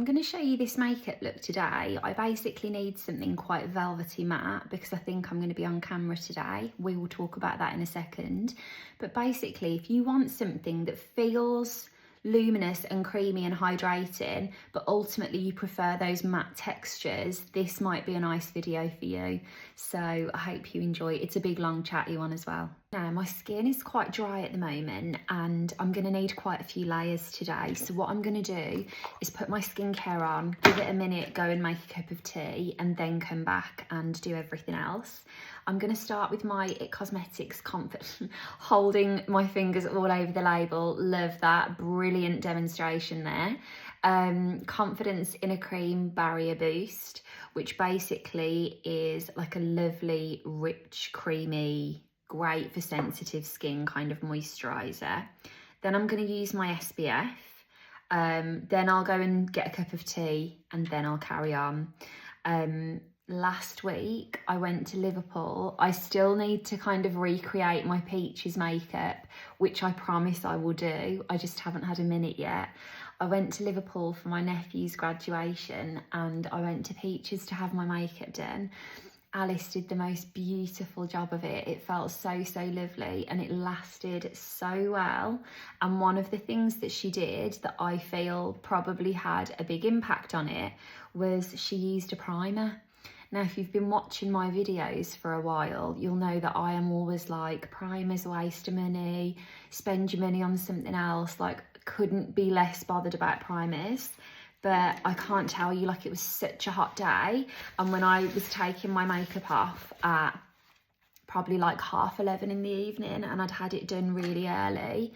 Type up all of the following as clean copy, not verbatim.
I'm going to show you this makeup look today. I basically need something quite velvety matte because I think I'm going to be on camera today. We will talk about that in a second. But basically, if you want something that feels luminous and creamy and hydrating, but ultimately you prefer those matte textures, this might be a nice video for you. So I hope you enjoy it. It's a big, long, chatty one as well. Now, my skin is quite dry at the moment and I'm going to need quite a few layers today. So what I'm going to do is put my skincare on, give it a minute, go and make a cup of tea, and then come back and do everything else. I'm going to start with my It Cosmetics Confident, holding my fingers all over the label. Love that. Brilliant demonstration there. Confidence in a Cream Barrier Boost, which basically is like a lovely, rich, creamy, great for sensitive skin kind of moisturiser. Then I'm going to use my SPF. Then I'll go and get a cup of tea and then I'll carry on. Last week I went to Liverpool. I still need to kind of recreate my Peaches makeup, which I promise I will do. I just haven't had a minute yet. I went to Liverpool for my nephew's graduation and I went to Peaches to have my makeup done. Alice did the most beautiful job of it. It felt so, so lovely and it lasted so well. And one of the things that she did that I feel probably had a big impact on it was she used a primer. Now, if you've been watching my videos for a while, you'll know that I am always like, primers, waste of money, spend your money on something else. Like, couldn't be less bothered about primers. But I can't tell you, like, it was such a hot day. And when I was taking my makeup off at probably like 11:30 in the evening and I'd had it done really early,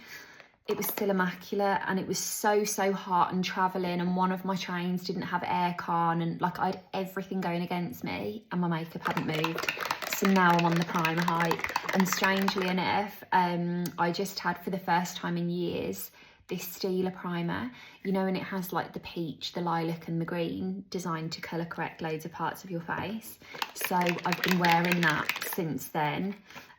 it was still immaculate and it was so, so hot and travelling, and one of my trains didn't have aircon and like I had everything going against me and my makeup hadn't moved. So now I'm on the primer hype. And strangely enough, I just had for the first time in years this Stila primer, you know, and it has like the peach, the lilac and the green designed to colour correct loads of parts of your face. So I've been wearing that since then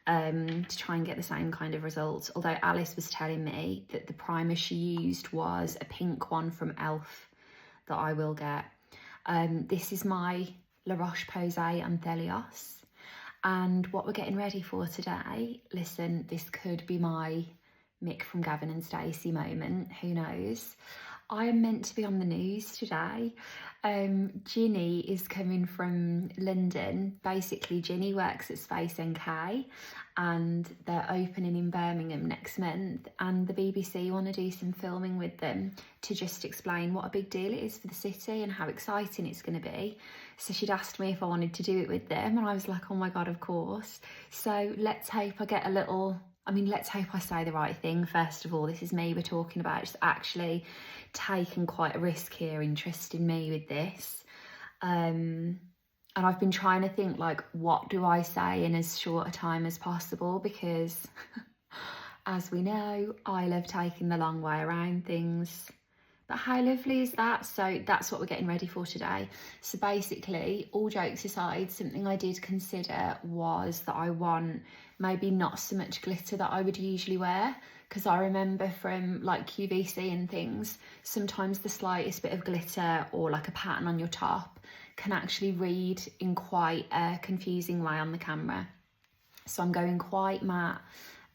to try and get the same kind of results. Although Alice was telling me that the primer she used was a pink one from Elf that I will get. This is my Roche Posay Anthelios. And what we're getting ready for today, listen, this could be my Mick from Gavin and Stacey moment, who knows. I am meant to be on the news today. Ginny is coming from London. Basically, Ginny works at Space NK and they're opening in Birmingham next month, and the BBC want to do some filming with them to just explain what a big deal it is for the city and how exciting it's going to be. So she'd asked me if I wanted to do it with them and I was like, oh my God, of course. So let's hope I get a little... let's hope I say the right thing. First of all, this is me we're talking about. It's actually taken quite a risk here, interesting me with this. And I've been trying to think, like, what do I say in as short a time as possible? Because, as we know, I love taking the long way around things. But how lovely is that? So that's what we're getting ready for today. So basically, all jokes aside, something I did consider was that I want maybe not so much glitter that I would usually wear, because I remember from like QVC and things, sometimes the slightest bit of glitter or like a pattern on your top can actually read in quite a confusing way on the camera. So I'm going quite matte,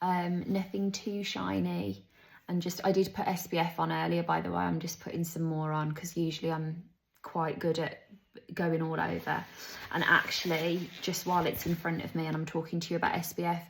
nothing too shiny. And just, I did put SPF on earlier, by the way. I'm just putting some more on because usually I'm quite good at going all over. And actually, just while it's in front of me and I'm talking to you about SPF,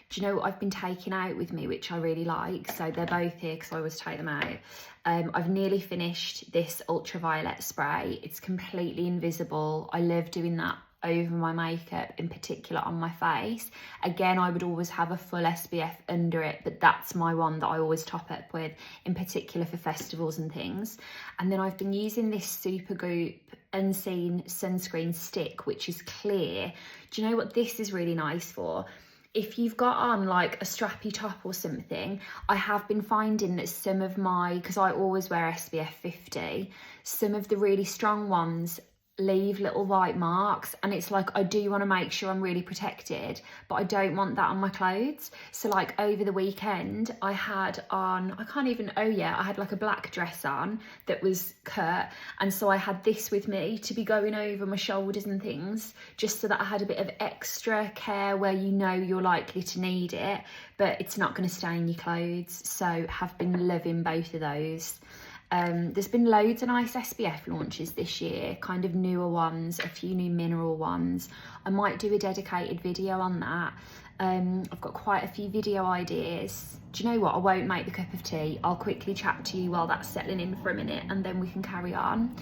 do you know what I've been taking out with me, which I really like? So they're both here because I always take them out. I've nearly finished this ultraviolet spray. It's completely invisible. I love doing that over my makeup, in particular on my face. Again, I would always have a full SPF under it, but that's my one that I always top up with, in particular for festivals and things. And then I've been using this Supergoop Unseen Sunscreen Stick, which is clear. Do you know what this is really nice for? If you've got on like a strappy top or something, I have been finding that some of my, because I always wear SPF 50, some of the really strong ones leave little white marks, and it's like I do want to make sure I'm really protected, but I don't want that on my clothes. So like over the weekend I had on, I had like a black dress on that was cut, and so I had this with me to be going over my shoulders and things, just so that I had a bit of extra care where you know you're likely to need it but it's not going to stain your clothes. So have been loving both of those. There's been loads of nice SPF launches this year, kind of newer ones, a few new mineral ones. I might do a dedicated video on that. I've got quite a few video ideas. Do you know what? I won't make the cup of tea. I'll quickly chat to you while that's settling in for a minute and then we can carry on.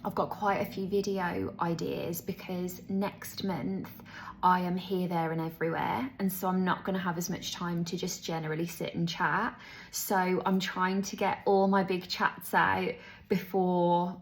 I've got quite a few video ideas because next month I am here, there and everywhere, and so I'm not going to have as much time to just generally sit and chat. So I'm trying to get all my big chats out before,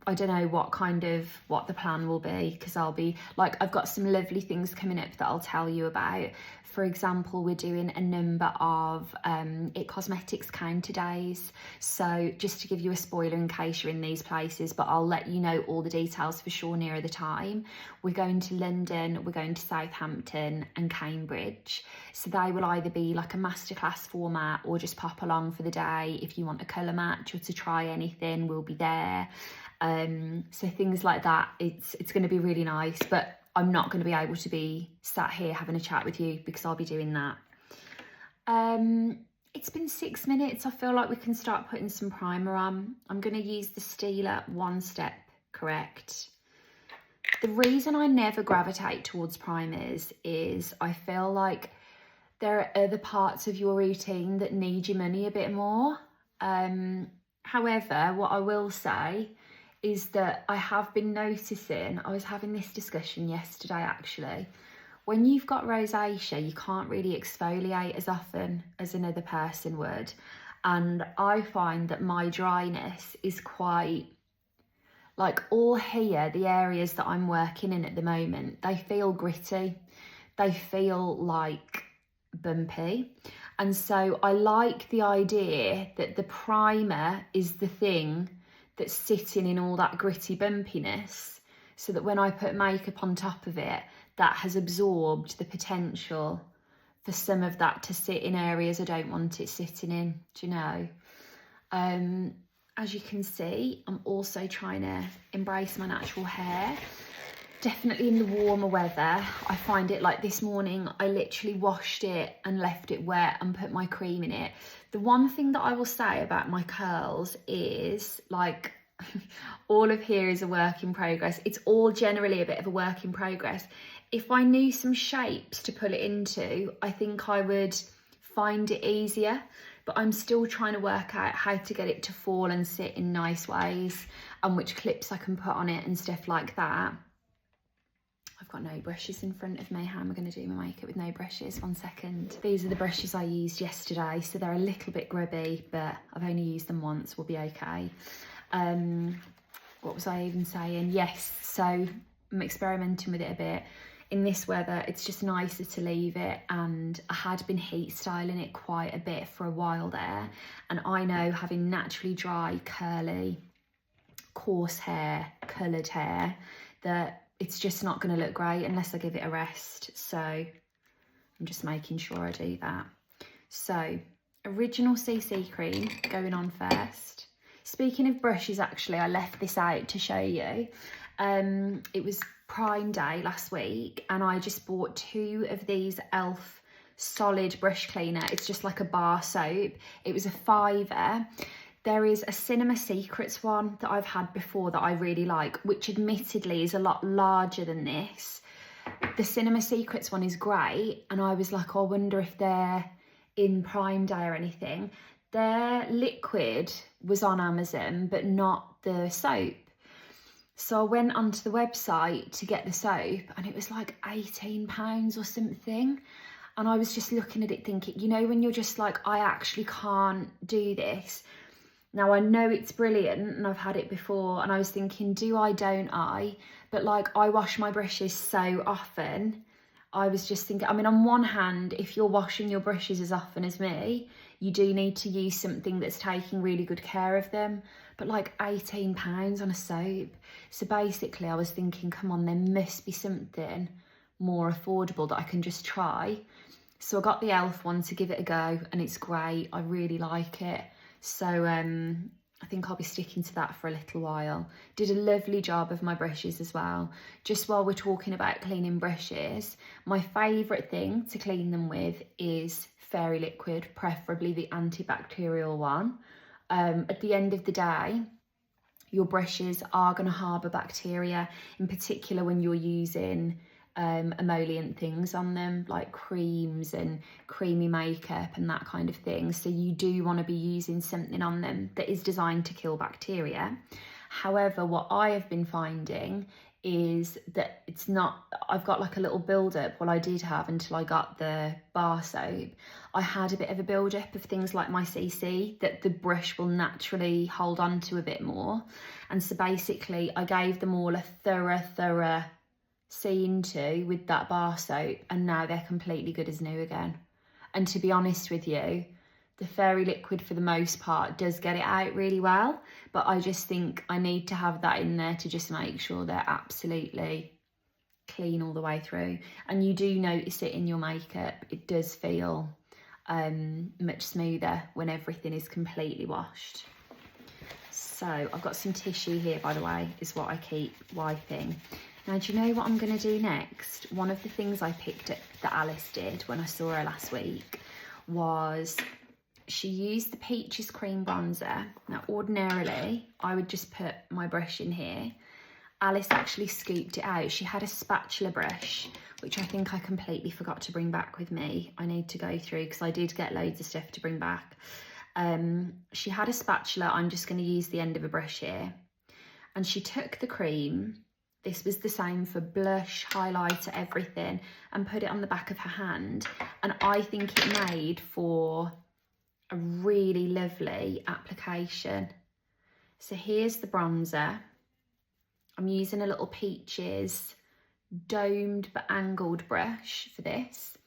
I don't know what the plan will be, because I'll be like, I've got some lovely things coming up that I'll tell you about. For example, we're doing a number of IT Cosmetics counter days. So just to give you a spoiler in case you're in these places, but I'll let you know all the details for sure nearer the time. We're going to London, we're going to Southampton and Cambridge. So they will either be like a masterclass format or just pop along for the day. If you want a colour match or to try anything, we'll be there. So things like that, it's going to be really nice, but I'm not going to be able to be sat here having a chat with you because I'll be doing that. It's been 6 minutes. I feel like we can start putting some primer on. I'm going to use the Stila One Step Correct. The reason I never gravitate towards primers is I feel like there are other parts of your routine that need your money a bit more. However, what I will say is that I have been noticing, I was having this discussion yesterday actually, when you've got rosacea, you can't really exfoliate as often as another person would. And I find that my dryness is quite, like all here, the areas that I'm working in at the moment, they feel gritty. They feel like bumpy. And so I like the idea that the primer is the thing that's sitting in all that gritty bumpiness, so that when I put makeup on top of it, that has absorbed the potential for some of that to sit in areas I don't want it sitting in, do you know? As you can see, I'm also trying to embrace my natural hair. Definitely in the warmer weather, I find it like this morning, I literally washed it and left it wet and put my cream in it. The one thing that I will say about my curls is like, all of here is a work in progress. It's all generally a bit of a work in progress. If I knew some shapes to put it into, I think I would find it easier, but I'm still trying to work out how to get it to fall and sit in nice ways and which clips I can put on it and stuff like that. I've got no brushes in front of me. How am I going to do my makeup with no brushes? 1 second. These are the brushes I used yesterday, so they're a little bit grubby, but I've only used them once, we'll be okay. What was I even saying? Yes, so I'm experimenting with it a bit. In this weather, it's just nicer to leave it, and I had been heat styling it quite a bit for a while there, and I know having naturally dry, curly, coarse hair, coloured hair, that it's just not going to look great unless I give it a rest. So I'm just making sure I do that. So original CC cream going on first. Speaking of brushes, actually, I left this out to show you. It was Prime Day last week and I just bought 2 of these e.l.f. solid brush cleaner. It's just like a bar soap. It was a £5. There is a Cinema Secrets one that I've had before that I really like, which admittedly is a lot larger than this. The Cinema Secrets one is great, and I was like, oh, I wonder if they're in Prime Day or anything. Their liquid was on Amazon, but not the soap. So I went onto the website to get the soap, and it was like £18 or something. And I was just looking at it thinking, you know, when you're just like, I actually can't do this. Now, I know it's brilliant and I've had it before, and I was thinking, do I, don't I? But like, I wash my brushes so often. I was just thinking, I mean, on one hand, if you're washing your brushes as often as me, you do need to use something that's taking really good care of them. But like £18 on a soap. So basically I was thinking, come on, there must be something more affordable that I can just try. So I got the Elf one to give it a go, and it's great. I really like it. So I think I'll be sticking to that for a little while. Did a lovely job of my brushes as well. Just while we're talking about cleaning brushes, my favourite thing to clean them with is Fairy Liquid, preferably the antibacterial one. At the end of the day, your brushes are going to harbour bacteria, in particular when you're using emollient things on them, like creams and creamy makeup and that kind of thing. So you do want to be using something on them that is designed to kill bacteria. However, what I have been finding is that it's not, I've got like a little build-up. Well, I did have until I got the bar soap. I had a bit of a build-up of things like my CC that the brush will naturally hold on to a bit more. And so basically I gave them all a thorough see into with that bar soap, and now they're completely good as new again. And to be honest with you, the Fairy Liquid for the most part does get it out really well, but I just think I need to have that in there to just make sure they're absolutely clean all the way through. And you do notice it in your makeup. It does feel much smoother when everything is completely washed. So I've got some tissue here, by the way, is what I keep wiping. Now, do you know what I'm going to do next? One of the things I picked up that Alice did when I saw her last week was she used the Peaches Cream Bronzer. Now, ordinarily, I would just put my brush in here. Alice actually scooped it out. She had a spatula brush, which I think I completely forgot to bring back with me. I need to go through because I did get loads of stuff to bring back. She had a spatula. I'm just going to use the end of a brush here. And she took the cream. This was the same for blush, highlighter, everything, and put it on the back of her hand. And I think it made for a really lovely application. So here's the bronzer. I'm using a little Peaches domed but angled brush for this.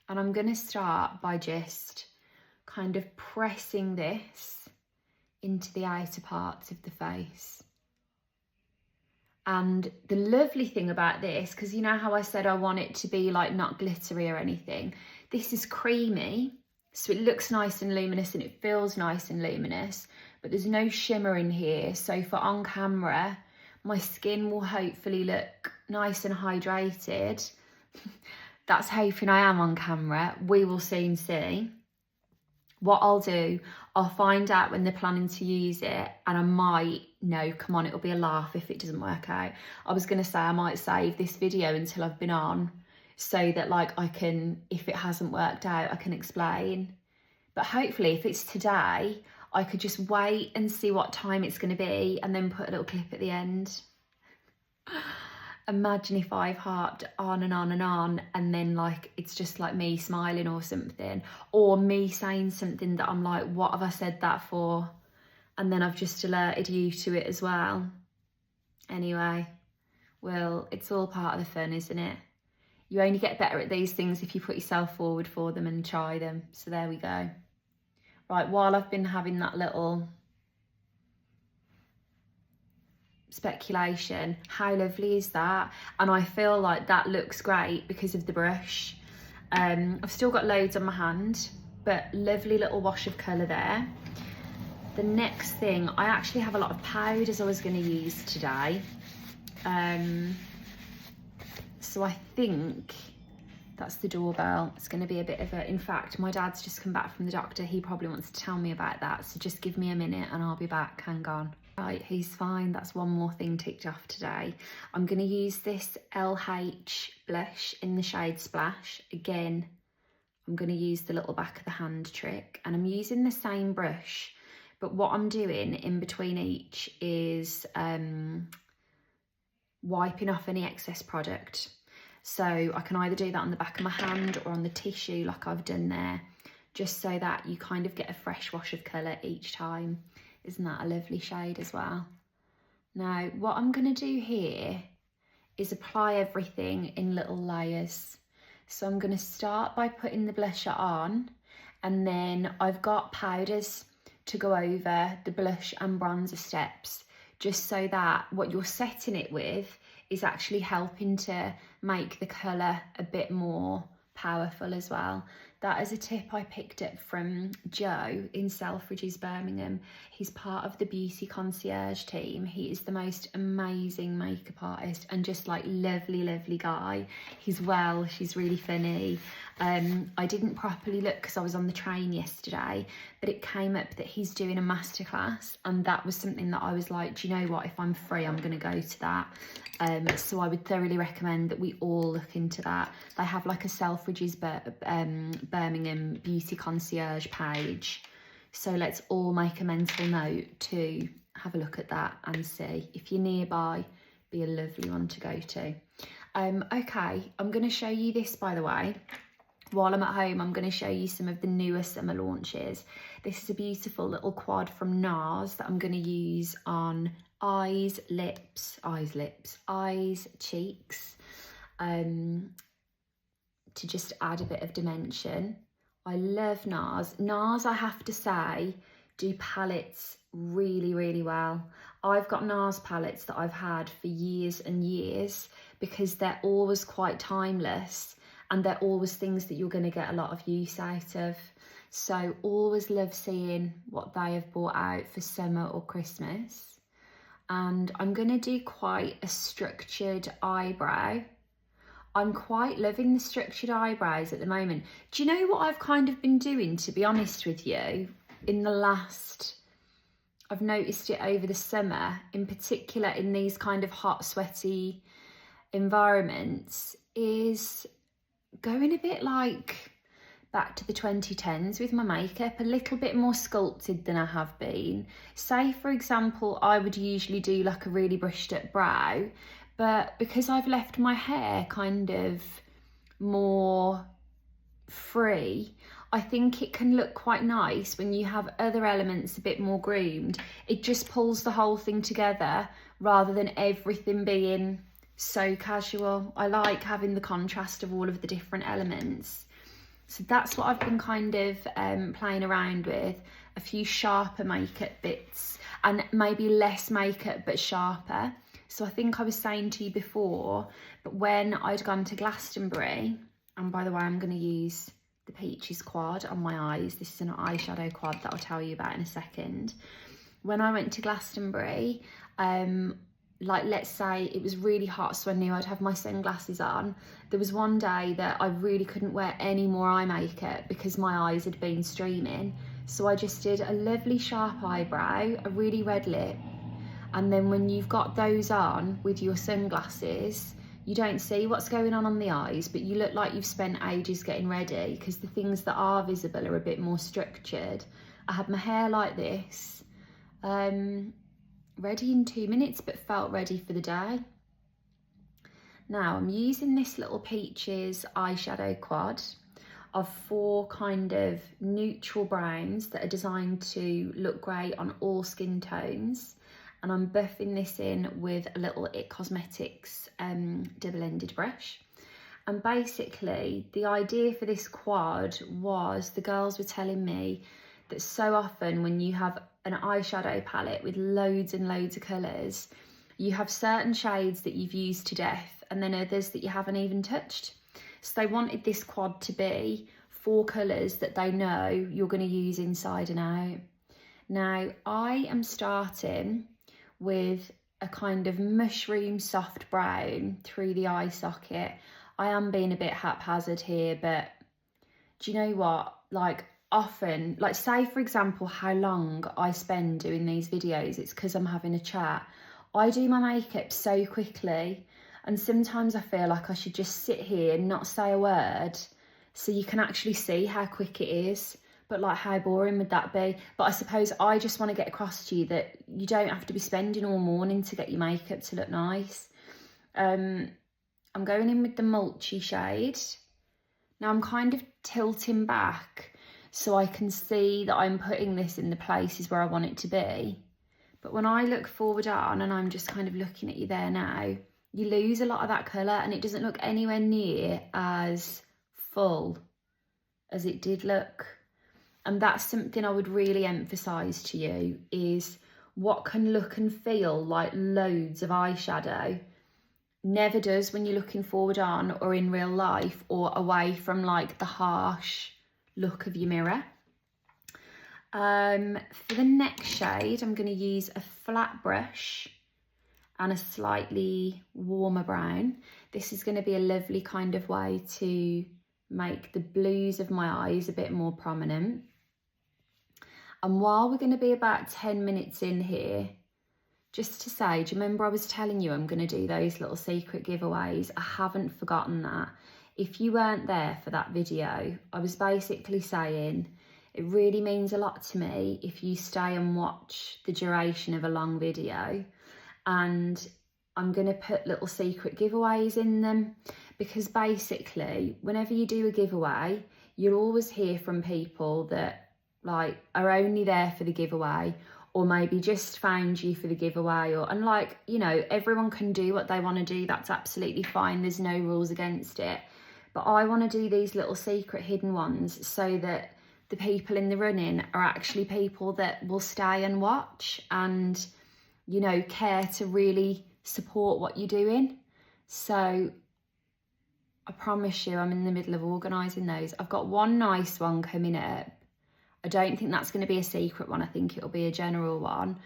And I'm going to start by just kind of pressing this into the outer parts of the face. And the lovely thing about this, because you know how I said I want it to be like not glittery or anything, this is creamy, so it looks nice and luminous and it feels nice and luminous, but there's no shimmer in here. So for on camera, my skin will hopefully look nice and hydrated. That's hoping I am on camera. We will soon see. What I'll do, I'll find out when they're planning to use it, and I might, no, come on, it'll be a laugh if it doesn't work out. I was going to say I might save this video until I've been on, so that like I can, if it hasn't worked out, I can explain. But hopefully if it's today, I could just wait and see what time it's going to be and then put a little clip at the end. Imagine if I've harped on and on and on, and then like it's just like me smiling or something, or me saying something that I'm like, what have I said that for? And then I've just alerted you to it as well. Anyway, well, it's all part of the fun, isn't it? You only get better at these things if you put yourself forward for them and try them. So there we go. Right, while I've been having that little speculation, how lovely is that? And I feel like that looks great because of the brush. I've still got loads on my hand, but lovely little wash of colour there. The next thing, I actually have a lot of powders I was going to use today. So I think that's the doorbell. It's going to be a bit of a, in fact, my dad's just come back from the doctor. He probably wants to tell me about that. So just give me a minute and I'll be back. Hang on. Right, he's fine. That's one more thing ticked off today. I'm going to use this LH blush in the shade Splash. Again, I'm going to use the little back of the hand trick, and I'm using the same brush, but what I'm doing in between each is wiping off any excess product. So I can either do that on the back of my hand or on the tissue like I've done there, just so that you kind of get a fresh wash of colour each time. Isn't that a lovely shade as well? Now, what I'm going to do here is apply everything in little layers. So I'm going to start by putting the blusher on, And then I've got powders to go over the blush and bronzer steps, just so that what you're setting it with is actually helping to make the colour a bit more powerful as well. That is a tip I picked up from Joe in Selfridges, Birmingham. He's part of the beauty concierge team. He is the most amazing makeup artist and just like lovely guy. He's Welsh, he's really funny. I didn't properly look because I was on the train yesterday, but it came up that he's doing a masterclass, and that was something that I was like, do you know what, if I'm free, I'm going to go to that. So I would thoroughly recommend that we all look into that. They have like a Selfridges Birmingham beauty concierge page. So let's all make a mental note to have a look at that and see. If you're nearby, be a lovely one to go to. Okay, I'm going to show you this, by the way. While I'm at home, I'm going to show you some of the newer summer launches. This is a beautiful little quad from NARS that I'm going to use on eyes, cheeks, to just add a bit of dimension. I love NARS. NARS, I have to say, do palettes really well. I've got NARS palettes that I've had for years and years because they're always quite timeless, and they're always things that you're going to get a lot of use out of. So always love seeing what they have brought out for summer or Christmas. And I'm going to do quite a structured eyebrow. I'm quite loving the structured eyebrows at the moment. Do you know what I've kind of been doing, to be honest with you, in the last... I've noticed it over the summer, in particular in these kind of hot, sweaty environments, is going a bit like back to the 2010s with my makeup, a little bit more sculpted than I have been. Say, for example, I would usually do like a really brushed up brow, but because I've left my hair kind of more free, I think it can look quite nice when you have other elements a bit more groomed. It just pulls the whole thing together rather than everything being so casual. I like having the contrast of all of the different elements. So that's what I've been kind of playing around with. A few sharper makeup bits and maybe less makeup but sharper. So I think I was saying to you before, but when I'd gone to Glastonbury, and by the way, I'm going to use the Peaches quad on my eyes. This is an eyeshadow quad that I'll tell you about in a second. When I went to Glastonbury, like let's say it was really hot, so I knew I'd have my sunglasses on. There was one day that I really couldn't wear any more eye makeup because my eyes had been streaming. So I just did a lovely sharp eyebrow, a really red lip. And then when you've got those on with your sunglasses, you don't see what's going on the eyes, but you look like you've spent ages getting ready because the things that are visible are a bit more structured. I had my hair like this, ready in 2 minutes, but felt ready for the day. Now I'm using this little Peaches eyeshadow quad of 4 kind of neutral browns that are designed to look great on all skin tones. And I'm buffing this in with a little It Cosmetics double-ended brush. And basically the idea for this quad was, the girls were telling me that so often when you have an eyeshadow palette with loads and loads of colours, you have certain shades that you've used to death and then others that you haven't even touched. So they wanted this quad to be 4 colours that they know you're going to use inside and out. Now I am starting with a kind of mushroom soft brown through the eye socket. I am being a bit haphazard here, but do you know what? Like often, like say for example how long I spend doing these videos, it's because I'm having a chat. I do my makeup so quickly, and sometimes I feel like I should just sit here and not say a word so you can actually see how quick it is. But like, how boring would that be? But I suppose I just want to get across to you that you don't have to be spending all morning to get your makeup to look nice. I'm going in with the Mulchy shade. Now I'm kind of tilting back so I can see that I'm putting this in the places where I want it to be. But when I look forward on, and I'm just kind of looking at you there now, you lose a lot of that colour and it doesn't look anywhere near as full as it did look. And that's something I would really emphasize to you, is what can look and feel like loads of eyeshadow never does when you're looking forward on or in real life or away from like the harsh look of your mirror. For the next shade, I'm going to use a flat brush and a slightly warmer brown. This is going to be a lovely kind of way to make the blues of my eyes a bit more prominent. And while we're going to be about 10 minutes in here, just to say, do you remember I was telling you I'm going to do those little secret giveaways? I haven't forgotten that. If you weren't there for that video, I was basically saying it really means a lot to me if you stay and watch the duration of a long video, and I'm going to put little secret giveaways in them, because basically whenever you do a giveaway, you'll always hear from people that like are only there for the giveaway, or maybe just found you for the giveaway, and like, you know, everyone can do what they want to do. That's absolutely fine. There's no rules against it. But I want to do these little secret hidden ones so that the people in the running are actually people that will stay and watch and, you know, care to really support what you're doing. So I promise you, I'm in the middle of organising those. I've got one nice one coming up. I don't think that's going to be a secret one. I think it'll be a general one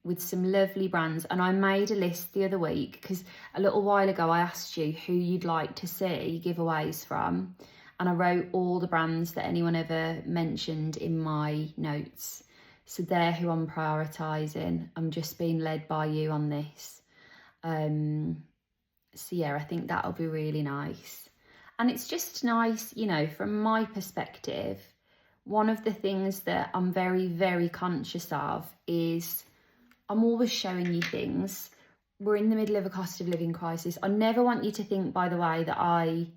with some lovely brands. And I made a list the other week because a little while ago I asked you who you'd like to see giveaways from. And I wrote all the brands that anyone ever mentioned in my notes. So they're who I'm prioritising. I'm just being led by you on this. So yeah, I think that'll be really nice. And it's just nice, you know, from my perspective, one of the things that I'm very, very conscious of is I'm always showing you things. We're in the middle of a cost of living crisis. I never want you to think, by the way, that I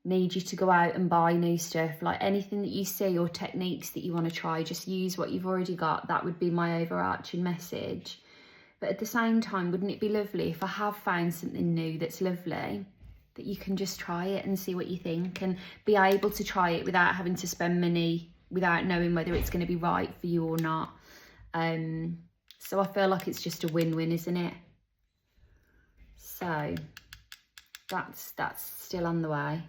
need you to go out and buy new stuff. Like anything that you see or techniques that you want to try, just use what you've already got. That would be my overarching message. But at the same time, wouldn't it be lovely if I have found something new that's lovely, that you can just try it and see what you think and be able to try it without having to spend money, without knowing whether it's going to be right for you or not. So I feel like it's just a win-win, isn't it? So that's still on the way.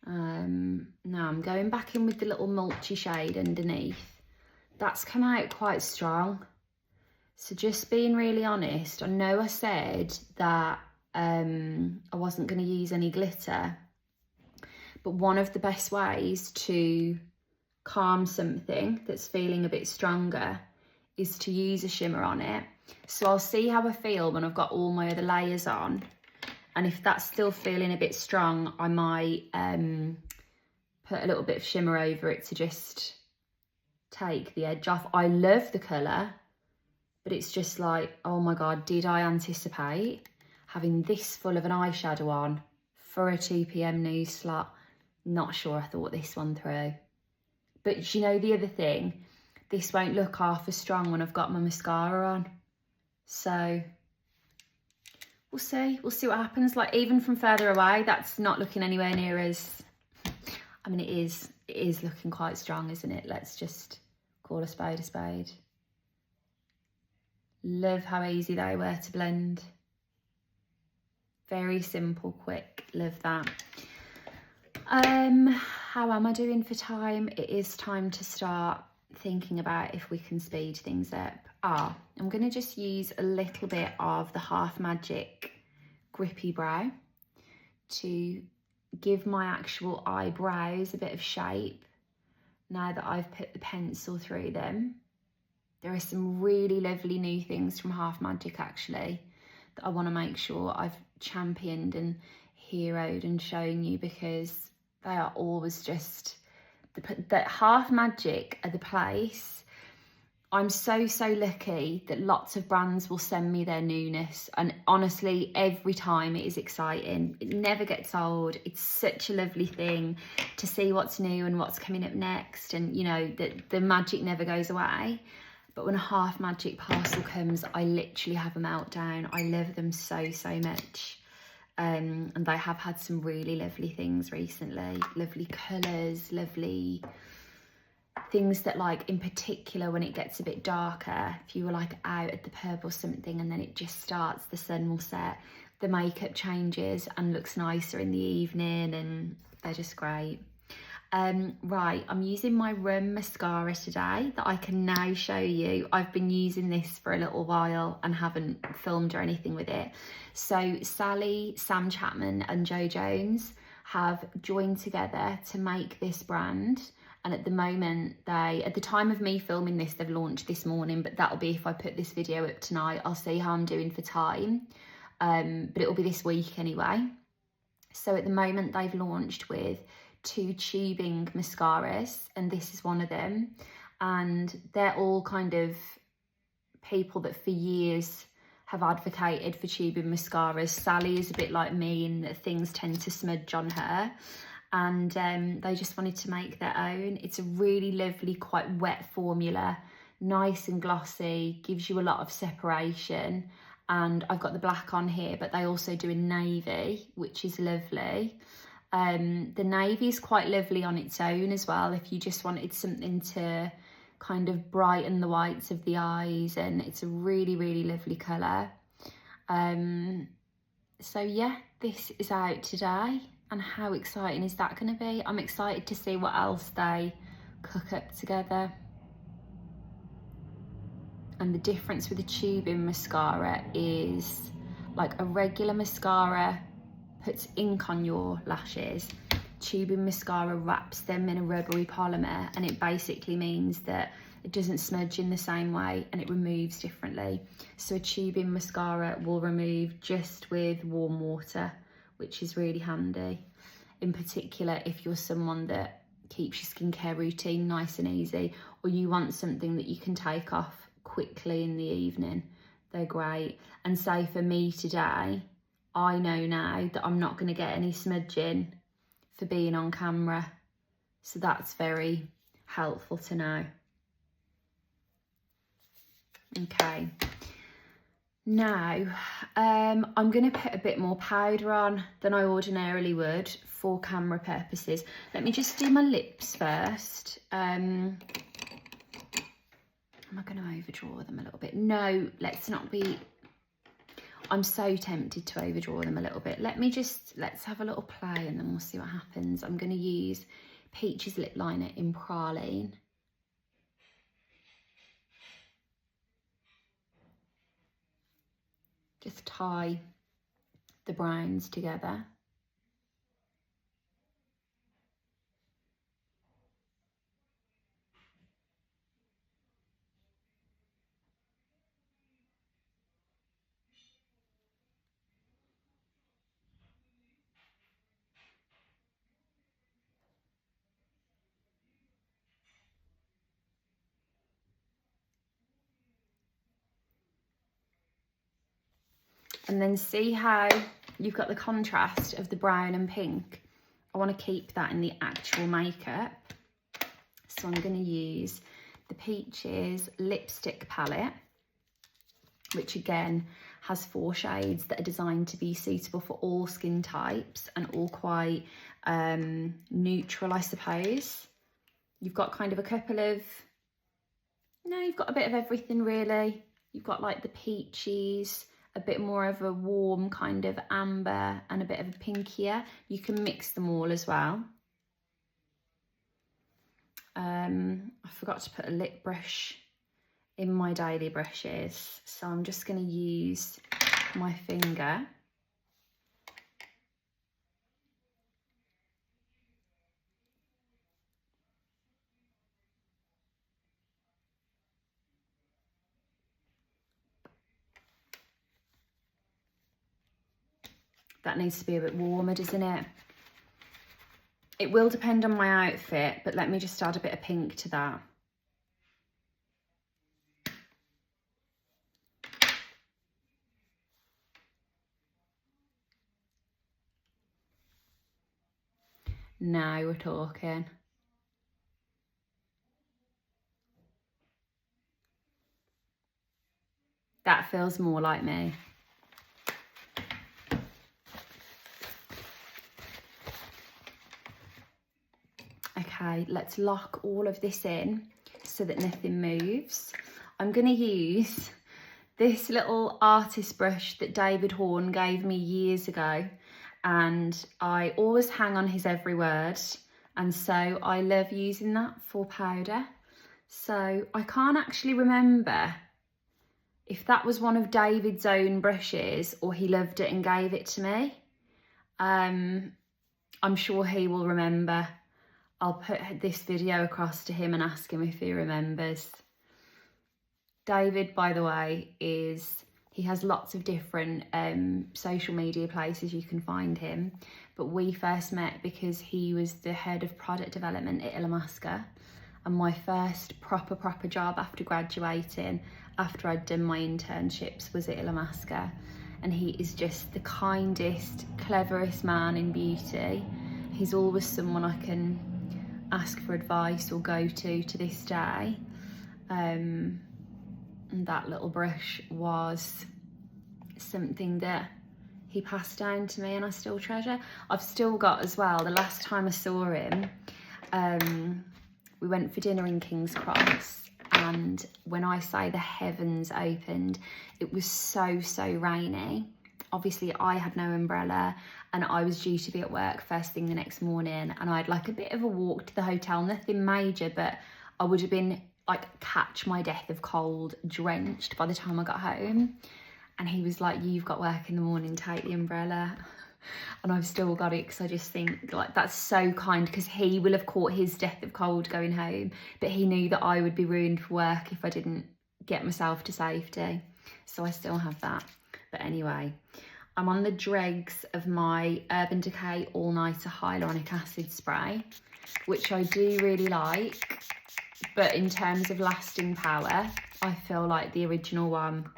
Now I'm going back in with the little mulchy shade underneath. That's come out quite strong. So just being really honest, I know I said that I wasn't going to use any glitter, but one of the best ways to calm something that's feeling a bit stronger is to use a shimmer on it. So I'll see how I feel when I've got all my other layers on. And if that's still feeling a bit strong, I might put a little bit of shimmer over it to just take the edge off. I love the colour, but it's just like, oh my God, did I anticipate having this full of an eyeshadow on for a 2 PM news slot? Not sure I thought this one through. But you know, the other thing, this won't look half as strong when I've got my mascara on. So we'll see what happens. Like even from further away, that's not looking anywhere near as, I mean, it is looking quite strong, isn't it? Let's just call a spade a spade. Love how easy they were to blend. Very simple, quick, love that. How am I doing for time? It is time to start thinking about if we can speed things up. I'm going to just use a little bit of the Half Magic Grippie Brow to give my actual eyebrows a bit of shape now that I've put the pencil through them. There are some really lovely new things from Half Magic actually that I want to make sure I've championed and heroed and shown you, because they are always just, that Half Magic are the place. I'm so lucky that lots of brands will send me their newness, and honestly every time it is exciting. It never gets old. It's such a lovely thing to see what's new and what's coming up next, and you know that the magic never goes away. But when a Half Magic parcel comes, I literally have a meltdown. I love them so much. and they have had some really lovely things recently, lovely colours, lovely things that, like, in particular when it gets a bit darker, if you were like out at the pub or something and then it just starts, the sun will set, the makeup changes and looks nicer in the evening, and they're just great. Right, I'm using my Rum mascara today that I can now show you. I've been using this for a little while and haven't filmed or anything with it. So Sally, Sam Chapman and Jo Jones have joined together to make this brand. And at the moment, at the time of me filming this, they've launched this morning, but that'll be if I put this video up tonight. I'll see how I'm doing for time, but it'll be this week anyway. So at the moment, they've launched with 2 tubing mascaras, and this is one of them. And they're all kind of people that for years have advocated for tubing mascaras. Sally is a bit like me in that things tend to smudge on her, and they just wanted to make their own. It's a really lovely, quite wet formula, nice and glossy, gives you a lot of separation. And I've got the black on here, but they also do a navy, which is lovely. The navy is quite lovely on its own as well, if you just wanted something to kind of brighten the whites of the eyes, and it's a really, really lovely colour. So yeah, this is out today, and how exciting is that going to be? I'm excited to see what else they cook up together. And the difference with the tubing mascara is, like, a regular mascara puts ink on your lashes. Tubing mascara wraps them in a rubbery polymer, and it basically means that it doesn't smudge in the same way and it removes differently. So a tubing mascara will remove just with warm water, which is really handy. In particular, if you're someone that keeps your skincare routine nice and easy, or you want something that you can take off quickly in the evening, they're great. And say for me today, I know now that I'm not going to get any smudging for being on camera. So that's very helpful to know. Okay. Now, I'm going to put a bit more powder on than I ordinarily would for camera purposes. Let me just do my lips first. Am I going to overdraw them a little bit? No, let's not be... I'm so tempted to overdraw them a little bit. Let's have a little play and then we'll see what happens. I'm going to use Peach's lip liner in Praline. Just tie the browns together. And then see how you've got the contrast of the brown and pink. I want to keep that in the actual makeup. So I'm going to use the Peaches lipstick palette, which again has 4 shades that are designed to be suitable for all skin types and all quite neutral, I suppose. You've got kind of a couple of, no, you've got a bit of everything really. You've got like the peaches, a bit more of a warm kind of amber, and a bit of a pinkier. You can mix them all as well. I forgot to put a lip brush in my daily brushes, so I'm just going to use my finger. That needs to be a bit warmer, doesn't it? It will depend on my outfit, but let me just add a bit of pink to that. Now we're talking. That feels more like me. Okay, let's lock all of this in so that nothing moves. I'm going to use this little artist brush that David Horne gave me years ago, and I always hang on his every word, and so I love using that for powder. So I can't actually remember if that was one of David's own brushes or he loved it and gave it to me. I'm sure he will remember. I'll put this video across to him and ask him if he remembers. David, by the way, he has lots of different social media places you can find him, but we first met because he was the head of product development at Illamasqua, and my first proper job after graduating, after I'd done my internships, was at Illamasqua, and he is just the kindest, cleverest man in beauty. He's always someone I can ask for advice or go to this day. And that little brush was something that he passed down to me and I still treasure. I've still got as well, the last time I saw him, we went for dinner in King's Cross, and when I say the heavens opened, it was so rainy. Obviously I had no umbrella and I was due to be at work first thing the next morning, and I had like a bit of a walk to the hotel, nothing major, but I would have been like catch my death of cold, drenched by the time I got home. And he was like, you've got work in the morning, take the umbrella. And I've still got it because I just think like that's so kind, because he will have caught his death of cold going home, but he knew that I would be ruined for work if I didn't get myself to safety. So I still have that. But anyway, I'm on the dregs of my Urban Decay All Nighter Hyaluronic Acid Spray, which I do really like. But in terms of lasting power, I feel like the original one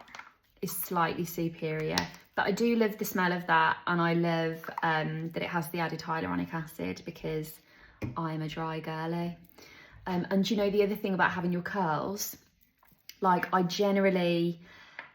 is slightly superior. But I do love the smell of that, and I love that it has the added hyaluronic acid because I'm a dry girly. And you know, the other thing about having your curls, like I generally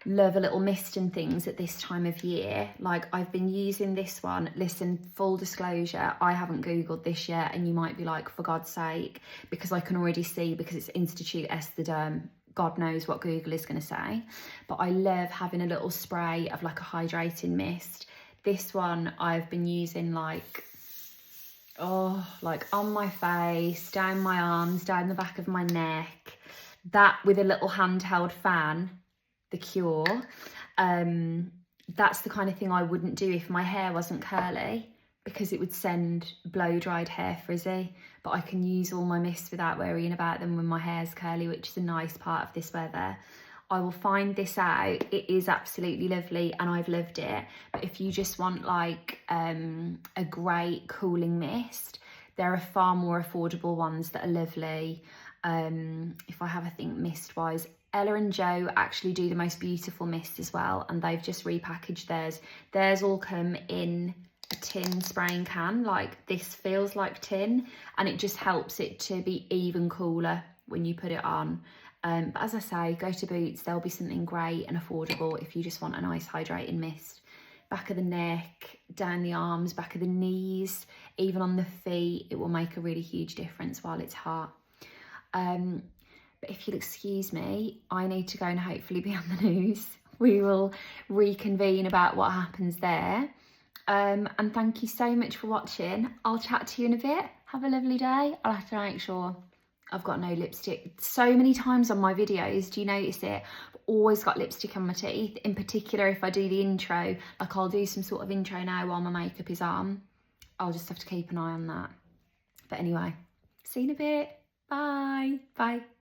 love a little mist and things at this time of year. Like I've been using this one. Listen, full disclosure, I haven't Googled this yet, and you might be like, for God's sake, because I can already see, because it's Institute Esthéderm, God knows what Google is going to say. But I love having a little spray of like a hydrating mist. This one I've been using like on my face, down my arms, down the back of my neck. That with a little handheld fan, the Cure. That's the kind of thing I wouldn't do if my hair wasn't curly, because it would send blow-dried hair frizzy. But I can use all my mists without worrying about them when my hair's curly, which is a nice part of this weather. I will find this out. It is absolutely lovely and I've loved it. But if you just want like a great cooling mist, there are far more affordable ones that are lovely. If I have a think mist-wise, Ella and Joe actually do the most beautiful mist as well, and they've just repackaged theirs. Theirs all come in a tin spraying can. Like this feels like tin, and it just helps it to be even cooler when you put it on. But as I say, go to Boots, there'll be something great and affordable if you just want a nice hydrating mist. Back of the neck, down the arms, back of the knees, even on the feet, it will make a really huge difference while it's hot. But if you'll excuse me, I need to go and hopefully be on the news. We will reconvene about what happens there. And thank you so much for watching. I'll chat to you in a bit. Have a lovely day. I'll have to make sure I've got no lipstick. So many times on my videos, do you notice it? I've always got lipstick on my teeth. In particular, if I do the intro, like I'll do some sort of intro now while my makeup is on. I'll just have to keep an eye on that. But anyway, see you in a bit. Bye. Bye.